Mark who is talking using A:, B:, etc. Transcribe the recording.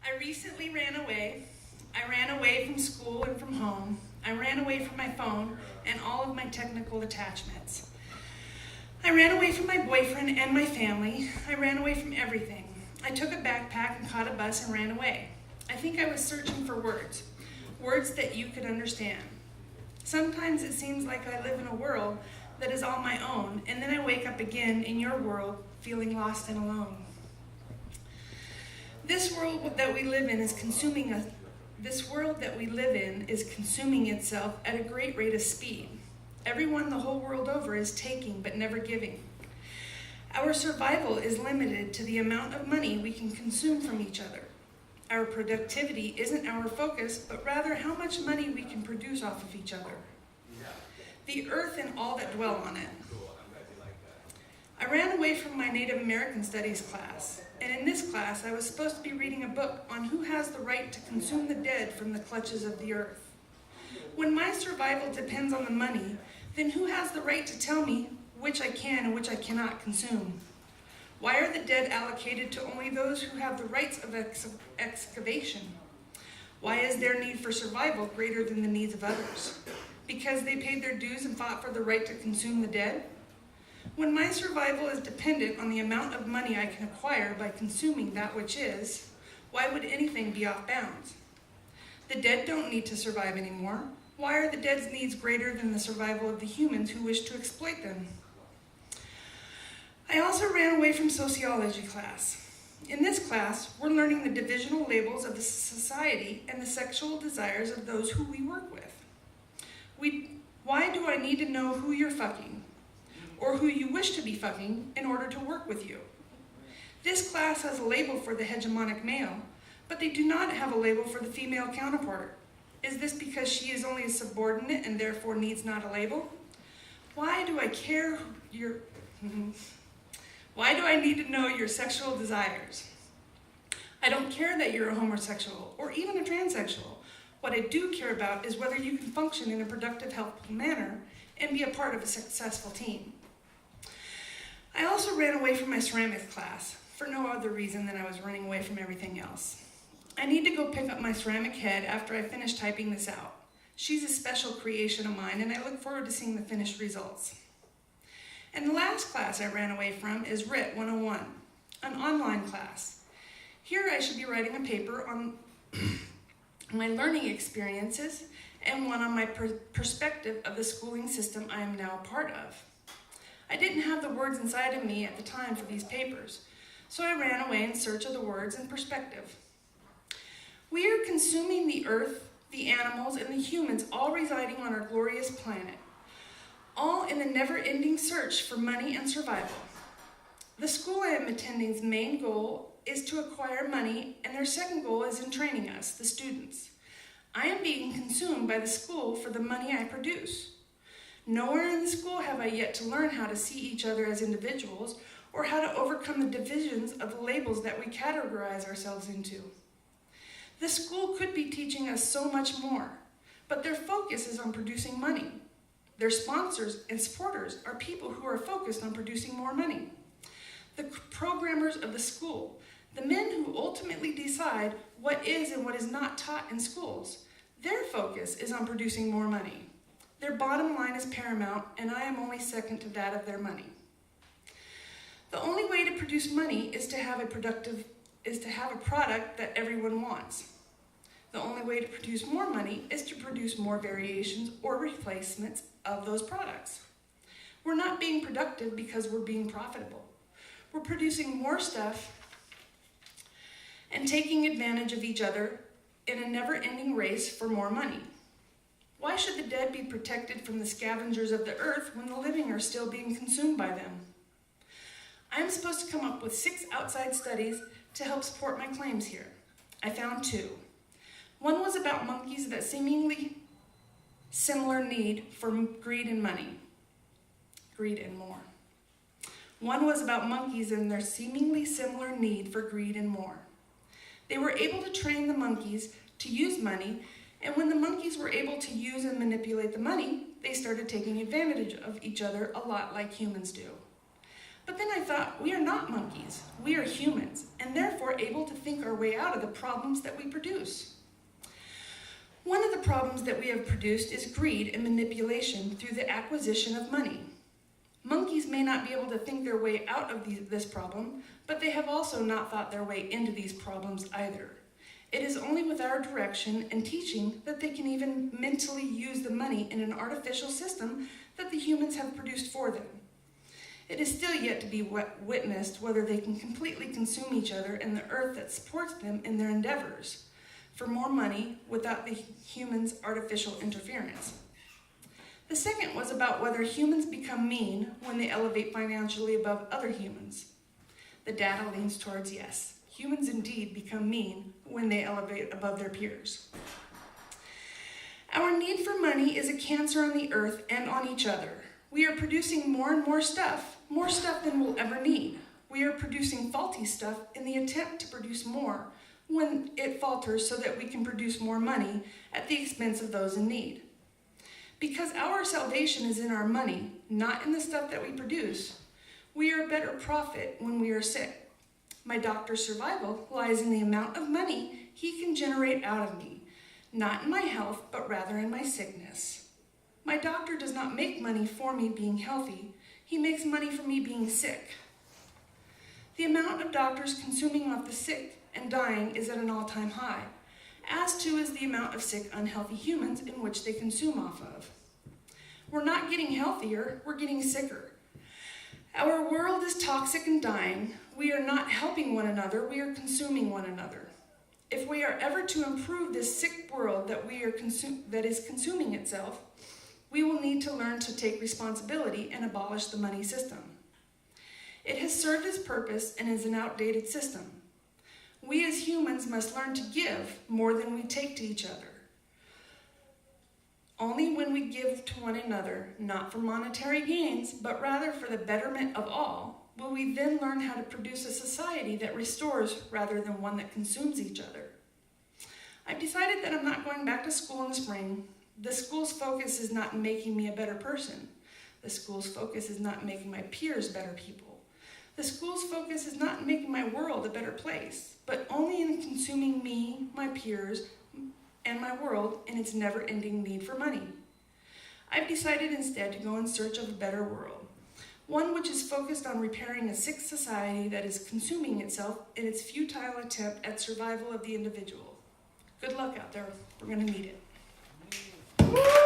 A: I recently ran away. I ran away from school and from home. I ran away from my phone and all of my technical attachments. I ran away from my boyfriend and my family. I ran away from everything. I took a backpack and caught a bus and ran away. I think I was searching for words that you could understand. Sometimes it seems like I live in a world that is all my own, and then I wake up again in your world, feeling lost and alone. This world that we live in is consuming itself at a great rate of speed. Everyone the whole world over is taking but never giving. Our survival is limited to the amount of money we can consume from each other. Our productivity isn't our focus, but rather how much money we can produce off of each other. The earth and all that dwell on it. I ran away from my Native American Studies class, and in this class I was supposed to be reading a book on who has the right to consume the dead from the clutches of the earth. When my survival depends on the money, then who has the right to tell me which I can and which I cannot consume? Why are the dead allocated to only those who have the rights of excavation? Why is their need for survival greater than the needs of others? Because they paid their dues and fought for the right to consume the dead? When my survival is dependent on the amount of money I can acquire by consuming that which is, why would anything be off bounds? The dead don't need to survive anymore. Why are the dead's needs greater than the survival of the humans who wish to exploit them? I also ran away from sociology class. In this class, we're learning the divisional labels of the society and the sexual desires of those who we work with. Why do I need to know who you're fucking, or who you wish to be fucking, in order to work with you? This class has a label for the hegemonic male, but they do not have a label for the female counterpart. Is this because she is only a subordinate and therefore needs not a label? Why do I care Why do I need to know your sexual desires? I don't care that you're a homosexual or even a transsexual. What I do care about is whether you can function in a productive, helpful manner and be a part of a successful team. I also ran away from my ceramics class for no other reason than I was running away from everything else. I need to go pick up my ceramic head after I finish typing this out. She's a special creation of mine, and I look forward to seeing the finished results. And the last class I ran away from is RIT 101, an online class. Here I should be writing a paper on my learning experiences and one on my perspective of the schooling system I am now a part of. I didn't have the words inside of me at the time for these papers, so I ran away in search of the words and perspective. We are consuming the earth, the animals, and the humans, all residing on our glorious planet, all in the never-ending search for money and survival. The school I am attending's main goal is to acquire money, and their second goal is in training us, the students. I am being consumed by the school for the money I produce. Nowhere in the school have I yet to learn how to see each other as individuals or how to overcome the divisions of the labels that we categorize ourselves into. The school could be teaching us so much more, but their focus is on producing money. Their sponsors and supporters are people who are focused on producing more money. The programmers of the school, the men who ultimately decide what is and what is not taught in schools, their focus is on producing more money. Their bottom line is paramount, and I am only second to that of their money. The only way to produce money is to have a product that everyone wants. The only way to produce more money is to produce more variations or replacements of those products. We're not being productive because we're being profitable. We're producing more stuff and taking advantage of each other in a never-ending race for more money. Why should the dead be protected from the scavengers of the earth when the living are still being consumed by them? I am supposed to come up with 6 outside studies to help support my claims here. I found 2. One was about monkeys that seemingly similar need for greed and money. Greed and more. One was about monkeys and their seemingly similar need for greed and more. They were able to train the monkeys to use money, and when the monkeys were able to use and manipulate the money, they started taking advantage of each other a lot like humans do. But then I thought, we are not monkeys, we are humans, and therefore therefore able to think our way out of the problems that we produce. One of the problems that we have produced is greed and manipulation through the acquisition of money. Monkeys may not be able to think their way out of this problem, but they have also not thought their way into these problems either. It is only with our direction and teaching that they can even mentally use the money in an artificial system that the humans have produced for them. It is still yet to be witnessed whether they can completely consume each other and the earth that supports them in their endeavors for more money without the humans' artificial interference. The second was about whether humans become mean when they elevate financially above other humans. The data leans towards yes. Humans indeed become mean when they elevate above their peers. Our need for money is a cancer on the earth and on each other. We are producing more and more stuff than we'll ever need. We are producing faulty stuff in the attempt to produce more when it falters so that we can produce more money at the expense of those in need. Because our salvation is in our money, not in the stuff that we produce, we are a better prophet when we are sick. My doctor's survival lies in the amount of money he can generate out of me, not in my health, but rather in my sickness. My doctor does not make money for me being healthy. He makes money for me being sick. The amount of doctors consuming off the sick and dying is at an all-time high, as too is the amount of sick, unhealthy humans in which they consume off of. We're not getting healthier, we're getting sicker. Our world is toxic and dying. We are not helping one another, we are consuming one another. If we are ever to improve this sick world that is consuming itself, we will need to learn to take responsibility and abolish the money system. It has served its purpose and is an outdated system. We as humans must learn to give more than we take to each other. Only when we give to one another, not for monetary gains, but rather for the betterment of all, will we then learn how to produce a society that restores rather than one that consumes each other. I've decided that I'm not going back to school in the spring. The school's focus is not in making me a better person. The school's focus is not in making my peers better people. The school's focus is not in making my world a better place, but only in consuming me, my peers, and my world in its never-ending need for money. I've decided instead to go in search of a better world, one which is focused on repairing a sick society that is consuming itself in its futile attempt at survival of the individual. Good luck out there. We're going to need it.